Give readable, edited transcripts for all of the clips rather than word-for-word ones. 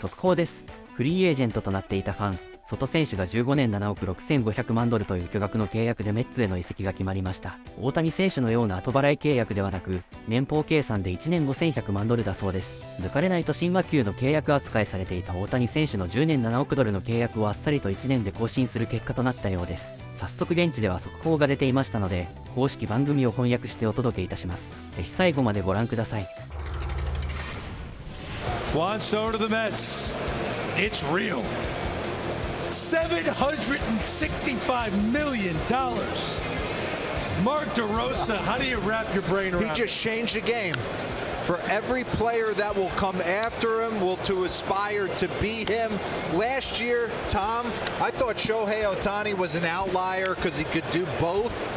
速報です。フリーエージェントとなっていたファンソト選手が15年7億6500万ドルという巨額の契約でメッツへの移籍が決まりました。大谷選手のような後払い契約ではなく、年俸計算で1年5100万ドルだそうです。抜かれないと新和球の契約扱いされていた大谷選手の10年7億ドルの契約をあっさりと1年で更新する結果となったようです。早速現地では速報が出ていましたので、公式番組を翻訳してお届けいたします。ぜひ最後までご覧ください。Juan Soto to the Mets. It's real. $765 million. Mark DeRosa, how do you wrap your brain around it? He just changed the game. For every player that will come after him, will to aspire to be him. Last year, Tom, I thought Shohei Ohtani was an outlier because he could do both.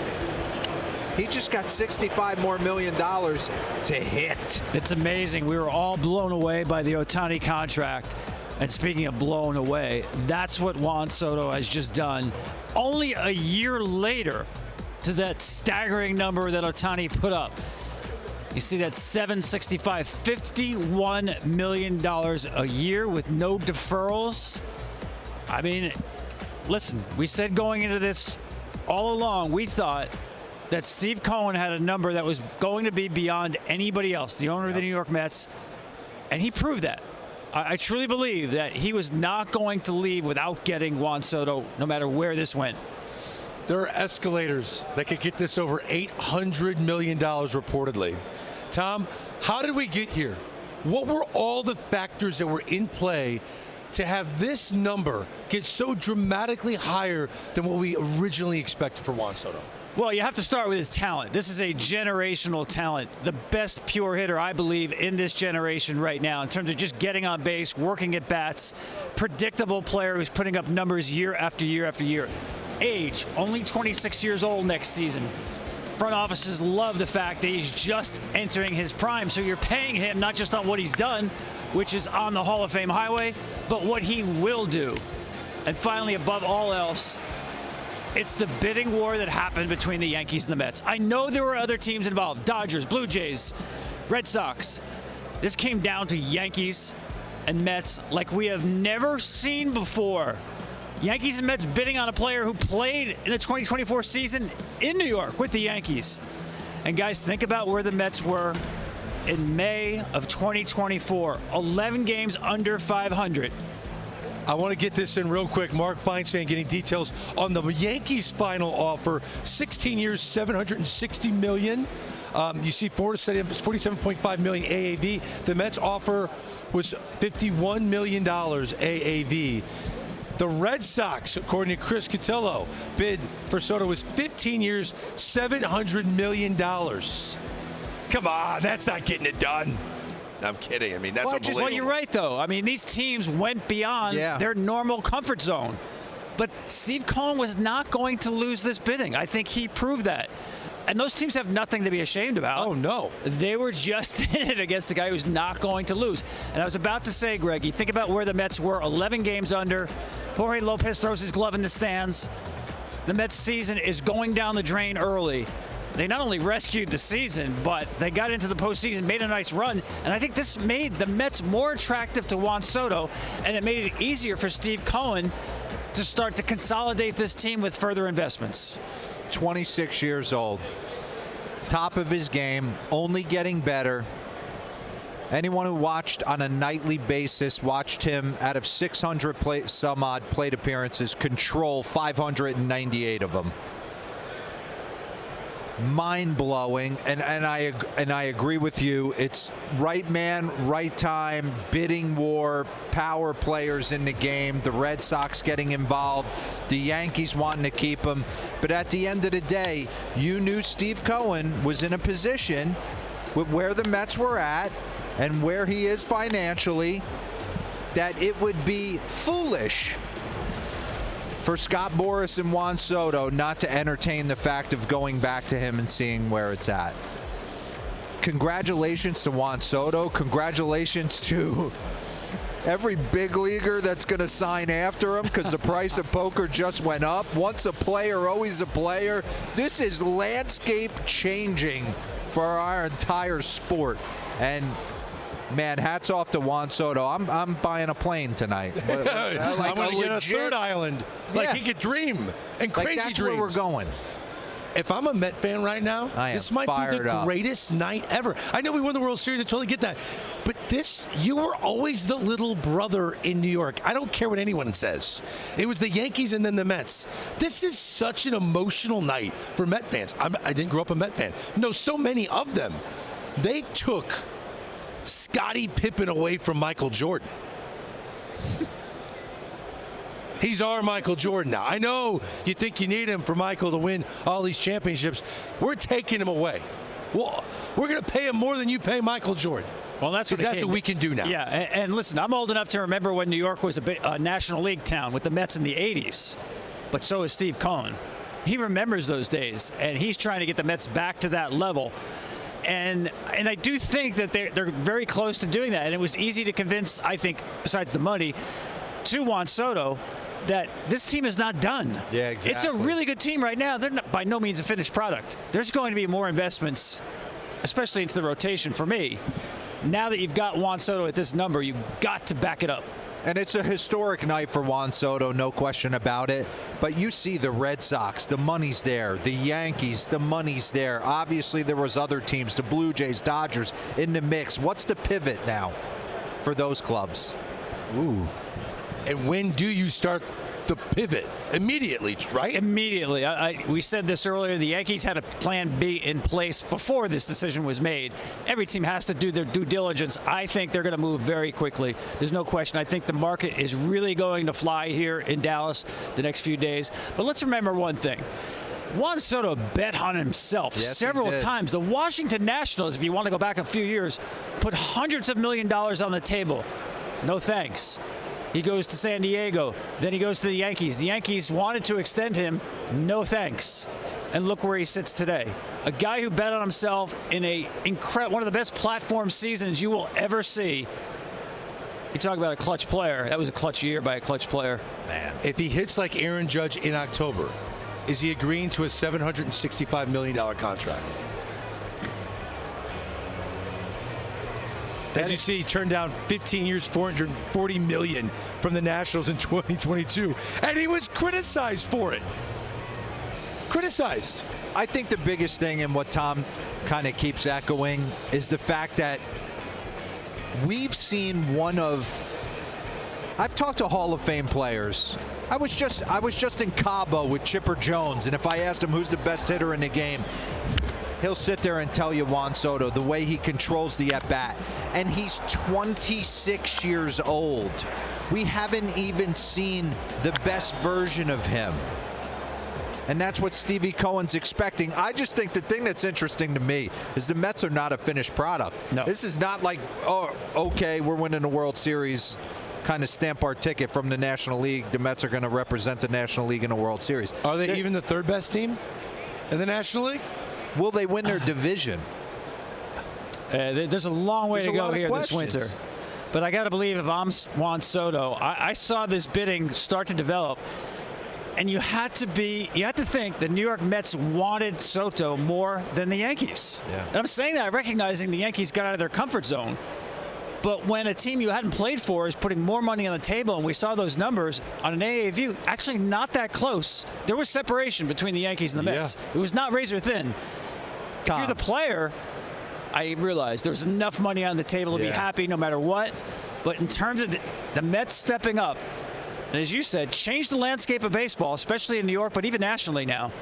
He just got $65 million more to hit. It's amazing. We were all blown away by the Ohtani contract. And speaking of blown away, that's what Juan Soto has just done. Only a year later to that staggering number that Ohtani put up. You see that $765, $51 million a year with no deferrals. I mean, listen, we said going into this all along, we thought that Steve Cohen had a number that was going to be beyond anybody else, the owner of the New York Mets, and he proved that. I truly believe that he was not going to leave without getting Juan Soto, no matter where this went. There are escalators that could get this over $800 million reportedly. Tom, how did we get here? What were all the factors that were in play to have this number get so dramatically higher than what we originally expected for Juan Soto? Well, you have to start with his talent. This is a generational talent. The best pure hitter, I believe, in this generation right now in terms of just getting on base, working at bats, predictable player who's putting up numbers year after year after year. Age, only 26 years old next season. Front offices love the fact that he's just entering his prime, so you're paying him not just on what he's done, which is on the Hall of Fame highway, but what he will do. And finally, above all else, it's the bidding war that happened between the Yankees and the Mets. I know there were other teams involved, Dodgers, Blue Jays, Red Sox. This came down to Yankees and Mets like we have never seen before. Yankees and Mets bidding on a player who played in the 2024 season in New York with the Yankees. And guys, think about where the Mets were in May of 2024. 11 games under 500. I want to get this in real quick. Mark Feinstein getting details on the Yankees' final offer. 16 years, $760 million. You see $47.5 million AAV. The Mets offer was $51 million AAV. The Red Sox, according to Chris Cotillo, bid for Soto was 15 years, $700 million. Come on, that's not getting it done. I'm kidding. I mean, that's unbelievable. Well, you're right, though. I mean, these teams went beyond their normal comfort zone. But Steve Cohen was not going to lose this bidding. I think he proved that. And those teams have nothing to be ashamed about. Oh, no. They were just in it against the guy who's not going to lose. And I was about to say, Greg, you think about where the Mets were, 11 games under. Jorge Lopez throws his glove in the stands. The Mets season is going down the drain early. They not only rescued the season, but they got into the postseason, made a nice run, and I think this made the Mets more attractive to Juan Soto, and it made it easier for Steve Cohen to start to consolidate this team with further investments. 26 years old, top of his game, only getting better. Anyone who watched on a nightly basis watched him out of 600 some odd plate appearances control 598 of them. Mind-blowing, and I agree with you. It's right man, right time, bidding war, power players in the game, the Red Sox getting involved, the Yankees wanting to keep him. But at the end of the day, you knew Steve Cohen was in a position with where the Mets were at and where he is financially that it would be foolish for Scott Boras and Juan Soto not to entertain the fact of going back to him and seeing where it's at. Congratulations to Juan Soto. Congratulations to every big leaguer that's going to sign after him because the price of poker just went up. Once a player, always a player. This is landscape changing for our entire sport. And Man, hats off to Juan Soto. I'm buying a plane tonight. I'm going to get a third island. Like he could dream. And crazy that's dreams. Where we're going. If I'm a Met fan right now, this might be the greatest night ever. I know we won the World Series. I totally get that. But you were always the little brother in New York. I don't care what anyone says. It was the Yankees and then the Mets. This is such an emotional night for Met fans. I didn't grow up a Met fan. No, so many of them. They took Scottie Pippen away from Michael Jordan. He's our Michael Jordan now. I know you think you need him for Michael to win all these championships. We're taking him away. Well, we're going to pay him more than you pay Michael Jordan. Well, that's what we can do now. Yeah, and listen, I'm old enough to remember when New York was a National League town with the Mets in the 80s. But so is Steve Cohen. He remembers those days, and he's trying to get the Mets back to that level. And I do think that they're very close to doing that. And it was easy to convince, I think, besides the money, to Juan Soto that this team is not done. Yeah, exactly. It's a really good team right now. They're not, by no means a finished product. There's going to be more investments, especially into the rotation for me. Now that you've got Juan Soto at this number, you've got to back it up. And it's a historic night for Juan Soto, no question about it. But you see the Red Sox, the money's there. The Yankees, the money's there. Obviously, there was other teams, the Blue Jays, Dodgers, in the mix. What's the pivot now for those clubs? Ooh. And when do you start the pivot? Immediately, right? Immediately. We said this earlier. The Yankees had a plan B in place before this decision was made. Every team has to do their due diligence. I think they're going to move very quickly. There's no question. I think the market is really going to fly here in Dallas the next few days. But let's remember one thing. Juan Soto bet on himself several times. The Washington Nationals, if you want to go back a few years, put hundreds of million dollars on the table. No thanks. He goes to San Diego. Then he goes to the Yankees. The Yankees wanted to extend him. No thanks. And look where he sits today. A guy who bet on himself in one of the best platform seasons you will ever see. You talk about a clutch player. That was a clutch year by a clutch player. Man, if he hits like Aaron Judge in October, is he agreeing to a $765 million contract? As you see, he turned down 15 years, $440 million from the Nationals in 2022, and he was criticized for it. Criticized. I think the biggest thing, and what Tom kind of keeps echoing, is the fact that we've seen I've talked to Hall of Fame players. I was just in Cabo with Chipper Jones, and if I asked him who's the best hitter in the game, he'll sit there and tell you Juan Soto, the way he controls the at-bat. And he's 26 years old. We haven't even seen the best version of him. And that's what Stevie Cohen's expecting. I just think the thing that's interesting to me is the Mets are not a finished product. No. This is not like, oh, okay, we're winning the World Series, kind of stamp our ticket from the National League. The Mets are going to represent the National League in the World Series. Are they even the third best team in the National League? Will they win their division? There's a long way to go here this winter. But I got to believe if I'm Juan Soto, I saw this bidding start to develop. And you had to think the New York Mets wanted Soto more than the Yankees. Yeah. And I'm saying that recognizing the Yankees got out of their comfort zone. But when a team you hadn't played for is putting more money on the table, and we saw those numbers on an AA view, actually not that close. There was separation between the Yankees and the Mets. It was not razor thin. If you're the player, I realize there's enough money on the table to be happy no matter what. But in terms of the Mets stepping up, and as you said, change the landscape of baseball, especially in New York, but even nationally now.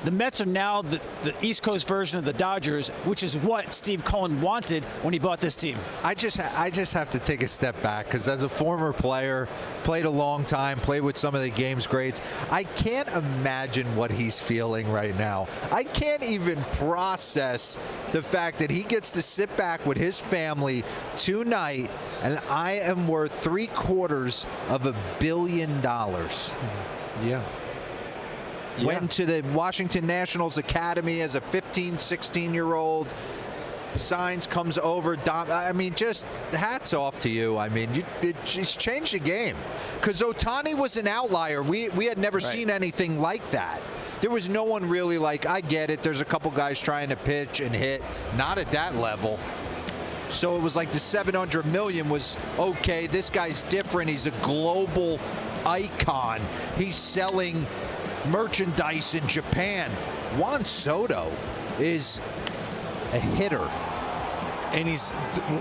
The Mets are now the East Coast version of the Dodgers, which is what Steve Cohen wanted when he bought this team. I just have to take a step back, because as a former player, played a long time, played with some of the game's greats, I can't imagine what he's feeling right now. I can't even process the fact that he gets to sit back with his family tonight, and I am worth $750 million. Yeah. Went to the Washington Nationals Academy as a 15, 16-year-old. Signs, comes over. I mean, just hats off to you. I mean, it's changed the game. Because Ohtani was an outlier. We had never seen anything like that. There was no one really like, I get it. There's a couple guys trying to pitch and hit. Not at that level. So it was like the 700 million was okay. This guy's different. He's a global icon. He's selling merchandise in Japan. Juan Soto is a hitter. And he's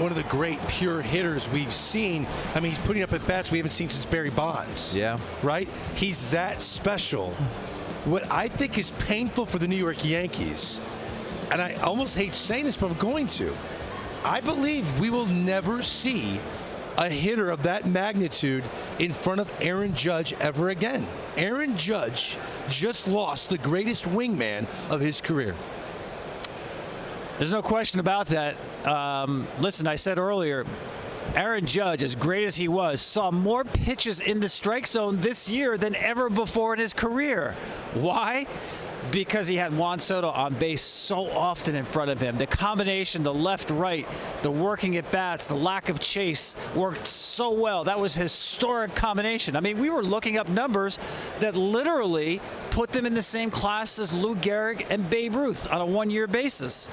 one of the great pure hitters we've seen. I mean, he's putting up at bats we haven't seen since Barry Bonds. Yeah. Right? He's that special. What I think is painful for the New York Yankees, and I almost hate saying this, but I'm going to, I believe we will never see a hitter of that magnitude in front of Aaron Judge ever again. Aaron Judge just lost the greatest wingman of his career. There's no question about that. Listen, I said earlier, Aaron Judge, as great as he was, saw more pitches in the strike zone this year than ever before in his career. Why? Because he had Juan Soto on base so often in front of him. The combination, the left-right, the working at bats, the lack of chase worked so well. That was a historic combination. I mean, we were looking up numbers that literally put them in the same class as Lou Gehrig and Babe Ruth on a one-year basis.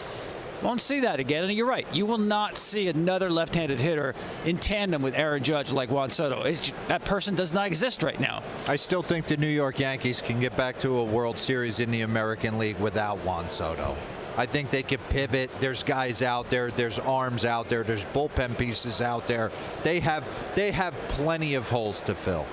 Won't see that again, and you're right. You will not see another left-handed hitter in tandem with Aaron Judge like Juan Soto. That person does not exist right now. I still think the New York Yankees can get back to a World Series in the American League without Juan Soto. I think they could pivot. There's guys out there. There's arms out there. There's bullpen pieces out there. They have plenty of holes to fill.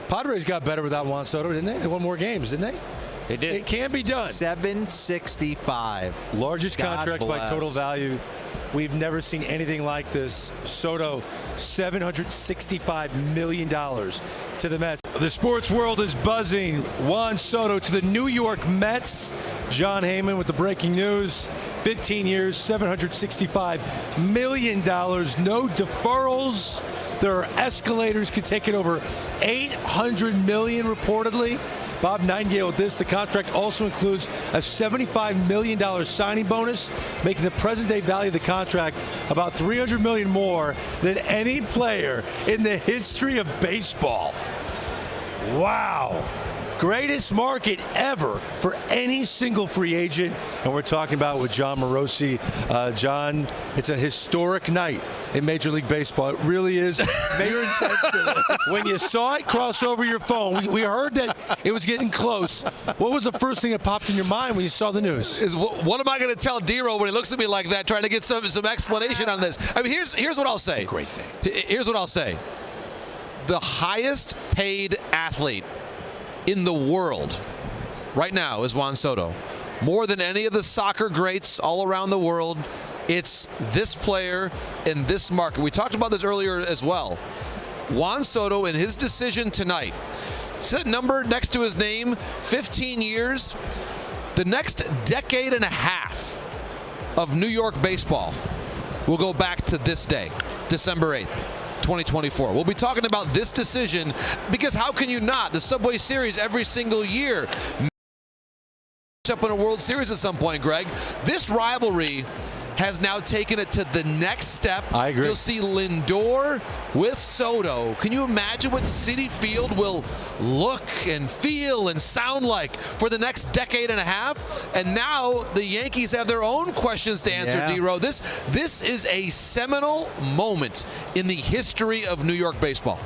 Padres got better without Juan Soto, didn't they? They won more games, didn't they? They did. It can be done. 765. Largest God contract by bless. total value. We've never seen anything like this. Soto, $765 million to the Mets. The sports world is buzzing. Juan Soto to the New York Mets. John Heyman with the breaking news. 15 years, $765 million. No deferrals. There are escalators. Could take it over $800 million reportedly. Bob Nightingale with this. The contract also includes a $75 million signing bonus, making the present-day value of the contract about $300 million more than any player in the history of baseball. Wow. Greatest market ever for any single free agent. And we're talking about with John Morosi. John, it's a historic night in Major League Baseball. It really is. When you saw it cross over your phone, we heard that it was getting close. What was the first thing that popped in your mind when you saw the news? What am I going to tell Dero when he looks at me like that, trying to get some explanation on this? I mean, here's what I'll say. Great thing. Here's what I'll say. The highest paid athlete in the world right now is Juan Soto. More than any of the soccer greats all around the world, it's this player in this market. We talked about this earlier as well. Juan Soto, in his decision tonight, see that number next to his name, 15 years, the next decade and a half of New York baseball will go back to this day, December 8th. 2024. We'll be talking about this decision because how can you not? The Subway Series every single year. Up in a World Series at some point, Greg. This rivalry has now taken it to the next step. I agree. You'll see Lindor with Soto. Can you imagine what Citi Field will look and feel and sound like for the next decade and a half? And now the Yankees have their own questions to answer, Yeah. D-Row. This is a seminal moment in the history of New York baseball.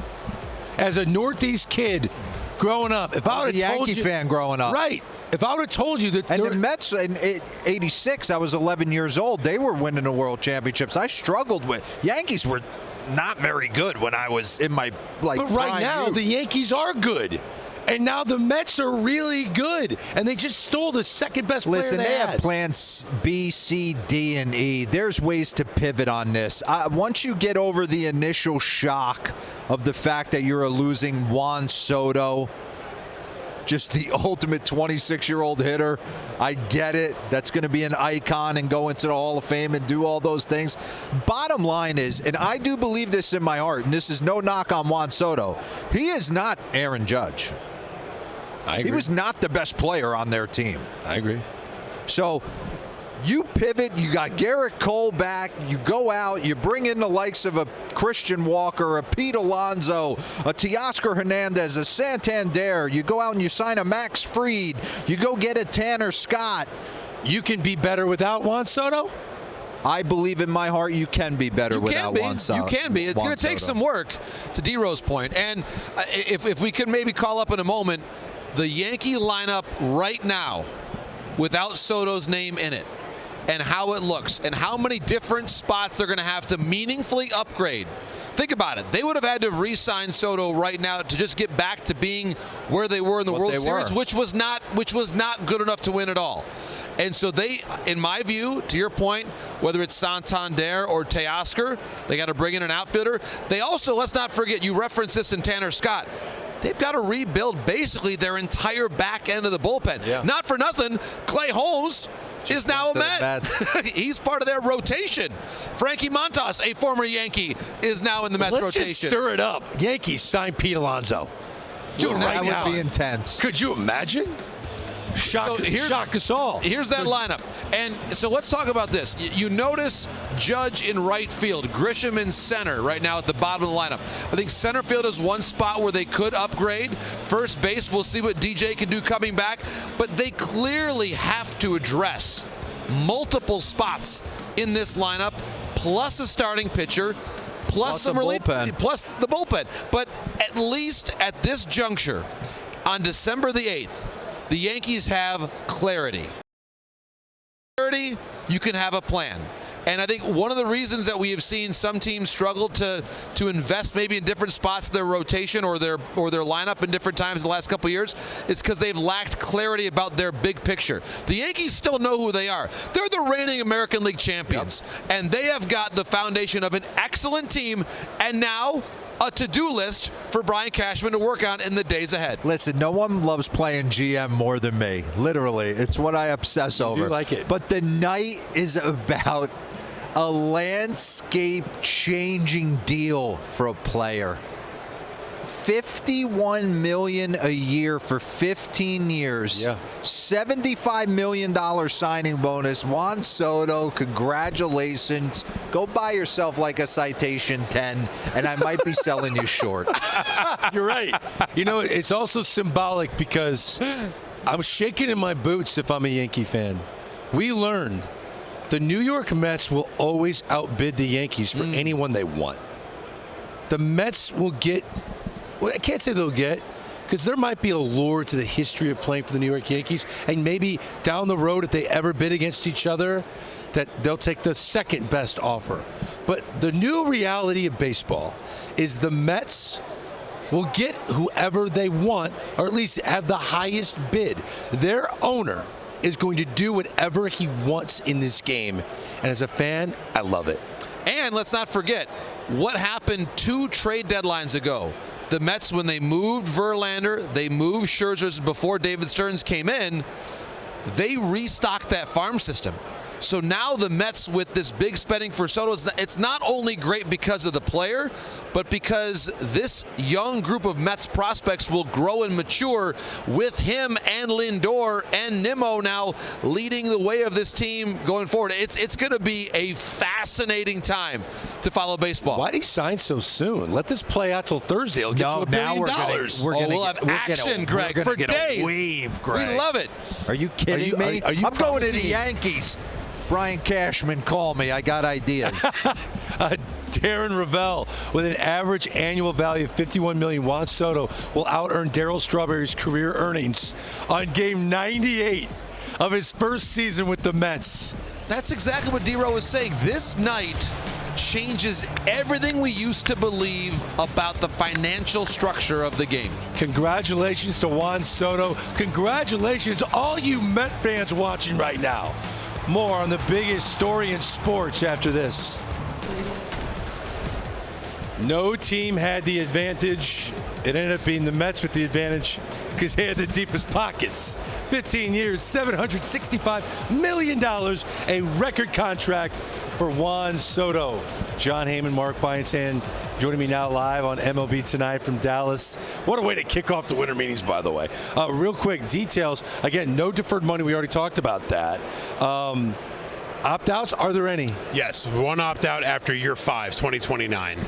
As a Northeast kid growing up, if I would a have told Yankee you, fan growing up. right? If I would have told you that, And the Mets in '86, I was 11 years old. They were winning the World Championships. I struggled with Yankees were not very good when I was in my but right prime now youth. the Yankees are good, and now the Mets are really good, and they just stole the second best player Listen, they they had. have plans B, C, D, and E. There's ways to pivot on this. Once you get over the initial shock of the fact that you're losing Juan Soto, just the ultimate 26-year-old hitter, I get it. That's going to be an icon and go into the Hall of Fame and do all those things. Bottom line is, and I do believe this in my heart, and this is no knock on Juan Soto, he is not Aaron Judge. I agree. He was not the best player on their team. I agree. So you pivot, you got Garrett Cole back, you go out, you bring in the likes of a Christian Walker, a Pete Alonso, a Teoscar Hernandez, a Santander. You go out and you sign a Max Fried. You go get a Tanner Scott. You can be better without Juan Soto? I believe in my heart you can be better without Juan Soto. You can be. It's going to take some work, to D-Row's point. And if we could maybe call up in a moment the Yankee lineup right now without Soto's name in it, and how it looks, and how many different spots they're going to have to meaningfully upgrade. Think about it. They would have had to re-sign Soto right now to just get back to being where they were in the World Series, which was not good enough to win at all. And so they, in my view, to your point, whether it's Santander or Teoscar, they got to bring in an outfielder. They also, let's not forget, you referenced this in Tanner Scott, they've got to rebuild basically their entire back end of the bullpen. Yeah. Not for nothing, Clay Holmes is now a Met. He's part of their rotation. Frankie Montas, a former Yankee, is now in the Mets rotation. Let's just stir it up. Yankees sign Pete Alonso. Do it right now. That would be intense. Could you imagine? Shock us all. Here's that lineup. And so let's talk about this. You notice Judge in right field, Grisham in center right now at the bottom of the lineup. I think center field is one spot where they could upgrade. First base, we'll see what DJ can do coming back. But they clearly have to address multiple spots in this lineup, plus a starting pitcher, plus the bullpen. But at least at this juncture, on December the 8th, the Yankees have clarity. You can have a plan. And I think one of the reasons that we have seen some teams struggle to invest maybe in different spots of their rotation or their lineup in different times in the last couple of years is because they've lacked clarity about their big picture. The Yankees still know who they are. They're the reigning American League champions, and they have got the foundation of an excellent team, and now a to-do list for Brian Cashman to work on in the days ahead. Listen, no one loves playing GM more than me. Literally, it's what I obsess over. You like it. But the night is about a landscape-changing deal for a player. $51 million a year for 15 years. Yeah. $75 million signing bonus. Juan Soto, congratulations. Go buy yourself like a Citation 10, and I might be selling you short. You're right. You know, it's also symbolic because I'm shaking in my boots if I'm a Yankee fan. We learned the New York Mets will always outbid the Yankees for anyone they want. The Mets will get, well, I can't say they'll get, because there might be a lure to the history of playing for the New York Yankees, and maybe down the road, if they ever bid against each other, that they'll take the second best offer. But the new reality of baseball is the Mets will get whoever they want, or at least have the highest bid. Their owner is going to do whatever he wants in this game. And as a fan, I love it. And let's not forget what happened 2 trade deadlines ago. The Mets, when they moved Verlander, they moved Scherzer before David Stearns came in, they restocked that farm system. So now the Mets, with this big spending for Soto, it's not only great because of the player, but because this young group of Mets prospects will grow and mature with him and Lindor and Nimmo now leading the way of this team going forward. It's going to be a fascinating time to follow baseball. Why did he sign so soon? Let this play out till Thursday. He'll get to $1 billion. We'll have action, Greg, for days. Wave, Greg. We love it. Are you kidding me? I'm going to the Yankees. Brian Cashman, call me. I got ideas. Darren Ravel, with an average annual value of $51 million, Juan Soto will out-earn Darryl Strawberry's career earnings on game 98 of his first season with the Mets. That's exactly what D-Row was saying. This night changes everything we used to believe about the financial structure of the game. Congratulations to Juan Soto. Congratulations to all you Met fans watching right now. More on the biggest story in sports after this. No team had the advantage. It ended up being the Mets with the advantage because they had the deepest pockets. 15 years, $765 million, a record contract for Juan Soto. John Heyman, Mark Feinstein joining me now live on MLB Tonight from Dallas. What a way to kick off the winter meetings, by the way. Real quick, details. Again, no deferred money. We already talked about that. Opt-outs, are there any? Yes, one opt-out after year 5, 2029.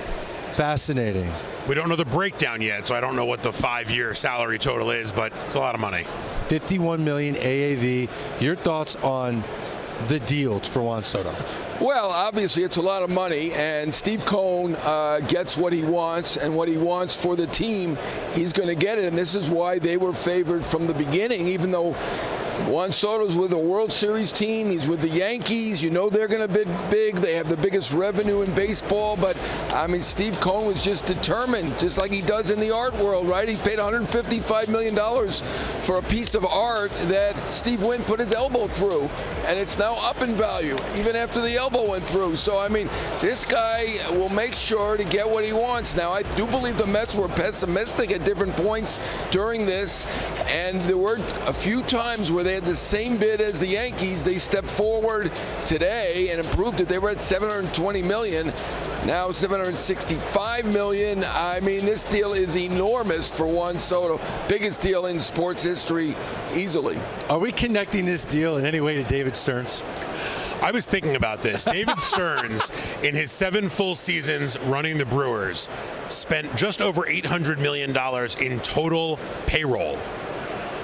Fascinating. We don't know the breakdown yet, so I don't know what the 5-year salary total is, but it's a lot of money. $51 million AAV. Your thoughts on the deal for Juan Soto? Well, obviously it's a lot of money, and Steve Cohen gets what he wants, and what he wants for the team, he's going to get it, and this is why they were favored from the beginning, even though Juan Soto's with a World Series team. He's with the Yankees. You know they're going to bid big. They have the biggest revenue in baseball. But, I mean, Steve Cohen was just determined, just like he does in the art world, right? He paid $155 million for a piece of art that Steve Wynn put his elbow through. And it's now up in value, even after the elbow went through. So, I mean, this guy will make sure to get what he wants. Now, I do believe the Mets were pessimistic at different points during this. And there were a few times where they had the same bid as the Yankees. They stepped forward today and improved it. They were at $720 million. Now $765 million. I mean, this deal is enormous for Juan Soto. Biggest deal in sports history, easily. Are we connecting this deal in any way to David Stearns? I was thinking about this. David Stearns, in his 7 full seasons running the Brewers, spent just over $800 million in total payroll.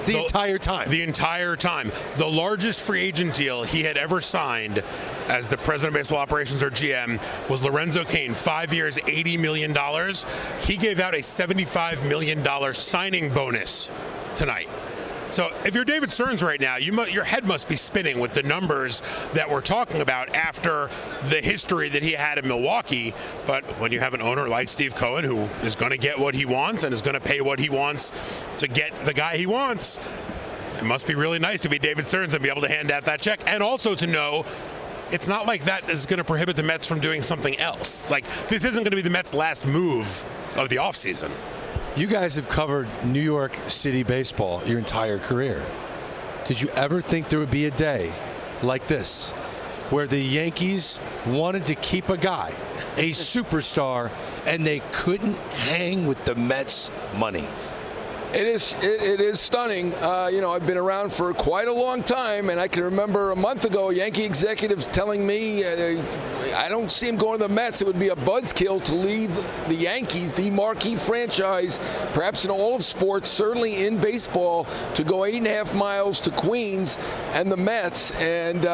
The entire time. The entire time. The largest free agent deal he had ever signed as the president of baseball operations, or GM, was Lorenzo Cain, 5 years, $80 million. He gave out a $75 million signing bonus tonight. So if you're David Stearns right now, your head must be spinning with the numbers that we're talking about after the history that he had in Milwaukee. But when you have an owner like Steve Cohen, who is going to get what he wants and is going to pay what he wants to get the guy he wants, it must be really nice to be David Stearns and be able to hand out that check. And also to know it's not like that is going to prohibit the Mets from doing something else. Like, this isn't going to be the Mets' last move of the offseason. You guys have covered New York City baseball your entire career. Did you ever think there would be a day like this where the Yankees wanted to keep a guy, a superstar, and they couldn't hang with the Mets' money? It is stunning. You know, I've been around for quite a long time, and I can remember a month ago, Yankee executives telling me I don't see him going to the Mets. It would be a buzzkill to leave the Yankees, the marquee franchise, perhaps in all of sports, certainly in baseball, to go 8.5 miles to Queens and the Mets. And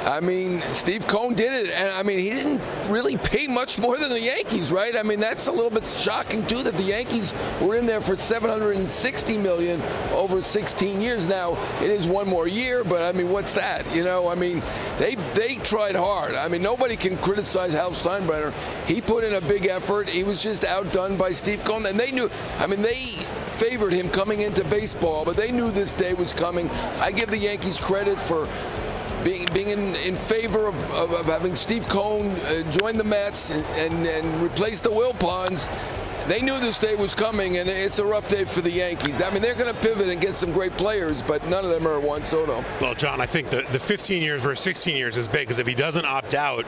I mean, Steve Cohen did it, and I mean, he didn't really pay much more than the Yankees, right? I mean, that's a little bit shocking too, that the Yankees were in there for $760 million over 16 years. Now, it is one more year, but I mean, what's that? You know, I mean, they tried hard. I mean, nobody can criticize Hal Steinbrenner. He put in a big effort. He was just outdone by Steve Cohen, and they knew. I mean, they favored him coming into baseball, but they knew this day was coming. I give the Yankees credit for being in favor of having Steve Cohen join the Mets and replace the Wilpons. They knew this day was coming, and it's a rough day for the Yankees. I mean, they're going to pivot and get some great players, but none of them are Juan Soto. Well, John, I think the 15 years versus 16 years is big, because if he doesn't opt out,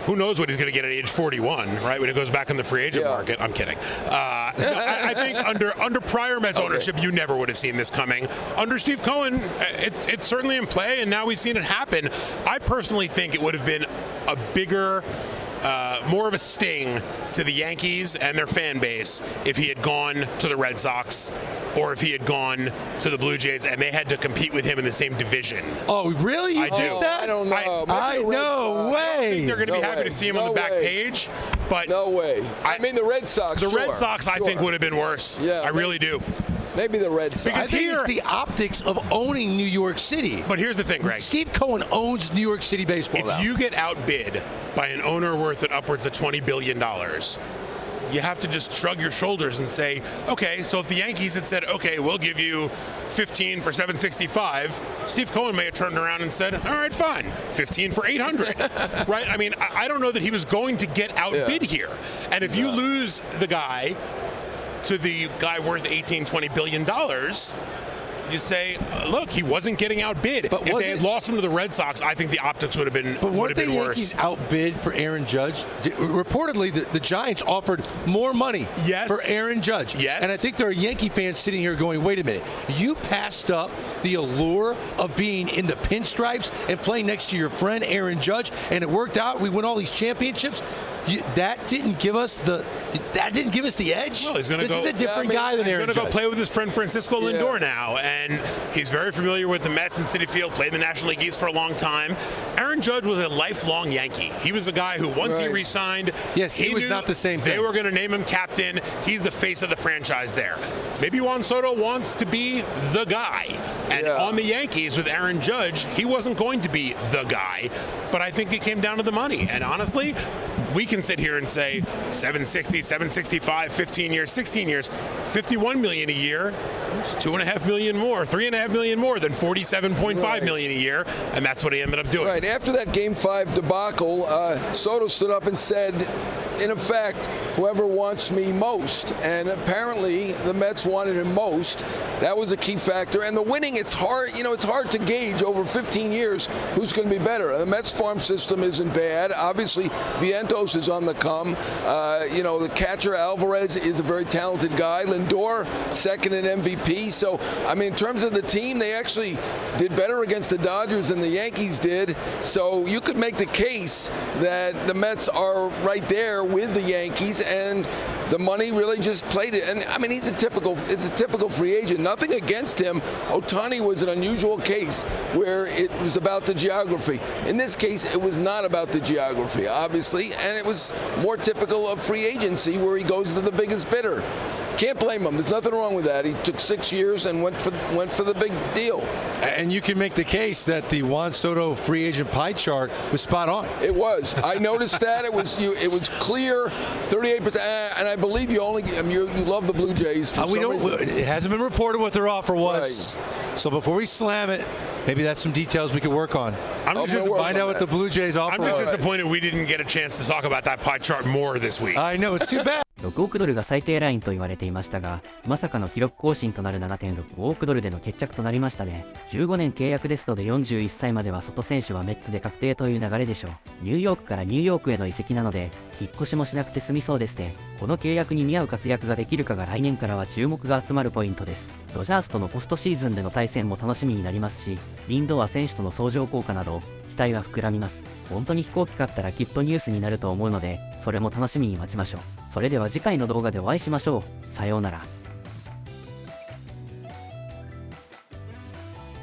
who knows what he's going to get at age 41, right, when he goes back in the free agent market. I'm kidding. I think under prior Mets ownership, you never would have seen this coming. Under Steve Cohen, it's certainly in play, and now we've seen it happen. I personally think it would have been a bigger, more of a sting to the Yankees and their fan base if he had gone to the Red Sox, or if he had gone to the Blue Jays and they had to compete with him in the same division. Oh, really? You think that? I don't know. No way. I think they're going to be happy to see him on the back page, but no way. I mean, the Red Sox. The Red Sox, I think, would have been worse. Yeah, I really do. Maybe the Red Sox. I think it's the optics of owning New York City. But here's the thing, Greg. Steve Cohen owns New York City baseball now. If you get outbid by an owner worth at upwards of $20 billion, you have to just shrug your shoulders and say, okay, so if the Yankees had said, okay, we'll give you 15 for 765, Steve Cohen may have turned around and said, all right, fine, 15 for 800, right? I mean, I don't know that he was going to get outbid here. And if you lose the guy to the guy worth $18, $20 billion, you say, look, he wasn't getting outbid. But if they had lost him to the Red Sox, I think the optics would have been worse. But weren't the Yankees outbid for Aaron Judge? Reportedly, the Giants offered more money for Aaron Judge. Yes. And I think there are Yankee fans sitting here going, wait a minute, you passed up the allure of being in the pinstripes and playing next to your friend Aaron Judge, and it worked out. We win all these championships. that didn't give us the edge. Well, he's gonna this go, is a different guy than Aaron Judge. He's going to go Judge. play with his friend Francisco Lindor now, and he's very familiar with the Mets and Citi Field, played in the National League East for a long time. Aaron Judge was a lifelong Yankee. He was a guy who once he re-signed, yes, he was not the same thing. They were going to name him captain. He's the face of the franchise there. Maybe Juan Soto wants to be the guy. And on the Yankees with Aaron Judge, he wasn't going to be the guy. But I think it came down to the money. And honestly, we can sit here and say 760, 765, 15 years, 16 years, $51 million a year, $2.5 million more, $3.5 million more than $47.5 million a year, and that's what he ended up doing. Right after that Game 5 debacle, Soto stood up and said, in effect, whoever wants me most, and apparently the Mets wanted him most. That was a key factor. And the winning, it's hard, it's hard to gauge over 15 years who's going to be better. The Mets farm system isn't bad. Obviously, Vientos is on the come. The catcher Alvarez is a very talented guy. Lindor, second in MVP. So, in terms of the team, they actually did better against the Dodgers than the Yankees did. So you could make the case that the Mets are right there with the Yankees, and the money really just played it. And it's a typical free agent. Nothing against him. Ohtani was an unusual case where it was about the geography. In this case, it was not about the geography, obviously, and it was more typical of free agency where he goes to the biggest bidder. Can't blame him. There's nothing wrong with that. He took 6 years and went for the big deal. And you can make the case that the Juan Soto free agent pie chart was spot on. It was. I noticed that. It was clear, 38%. And I believe you love the Blue Jays. It hasn't been reported what their offer was. Right. So before we slam it, maybe that's some details we could work on. I'm just find out what the Blue Jays offer. I'm just disappointed we didn't get a chance to talk about that pie chart more this week. I know, it's too bad. 6億ドルが最低ラインと言われていましたが、まさかの記録更新となる 7.65 億ドルでの決着となりましたね。15年契約ですので41歳までは外選手はメッツで確定という流れでしょう。ニューヨークからニューヨークへの移籍なので、引っ越しもしなくて済みそうですね。この契約に見合う活躍ができるかが来年からは注目が集まるポイントです。ドジャースとのポストシーズンでの対戦も楽しみになりますし、リンドア選手との相乗効果など、期待は膨らみます。本当に飛行機買ったらきっとニュースになると思うので、それも楽しみに待ちましょう。それでは次回の動画でお会いしましょう。さようなら。